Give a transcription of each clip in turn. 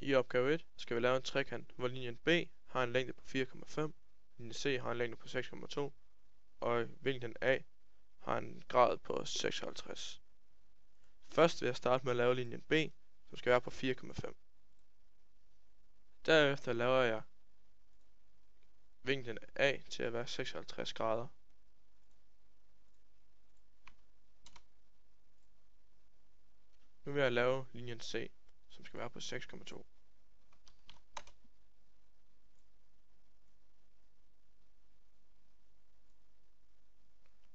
I opgave 1 skal vi lave en trekant, hvor linjen B har en længde på 4,5, linjen C har en længde på 6,2, og vinklen A har en grad på 56. Først vil jeg starte med at lave linjen B, som skal være på 4,5. Derefter laver jeg vinklen A til at være 56 grader. Nu vil jeg lave linjen C, som skal være på 6,2.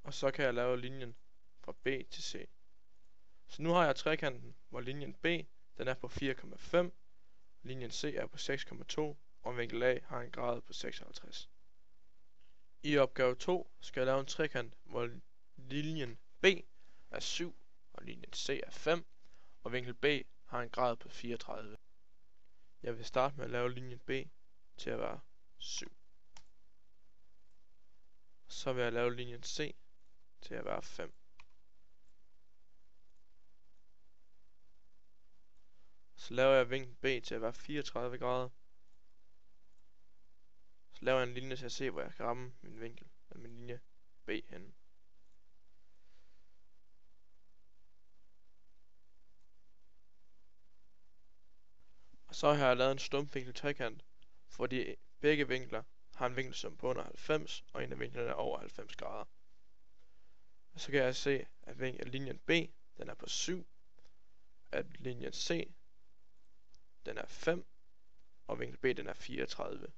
Og så kan jeg lave linjen fra B til C. Så nu har jeg trekanten, hvor linjen B den er på 4,5, linjen C er på 6,2, og vinkel A har en grad på 56. I opgave 2 skal jeg lave en trekant, hvor linjen B er 7, og linjen C er 5, og vinkel B har en grad på 34. Jeg vil starte med at lave linjen B til at være 7. Så vil jeg lave linjen C til at være 5. Så laver jeg vinkel B til at være 34 grader. Så laver jeg en linje til at se, hvor jeg kan ramme min vinkel af min linje B henne. Og så har jeg lavet en stumpvinkel trekant, fordi begge vinkler har en vinkelsum på under 90, og en af vinklerne er over 90 grader. Og så kan jeg se, at linjen B den er på 7, at linjen C den er 5, og vinkel B den er 34.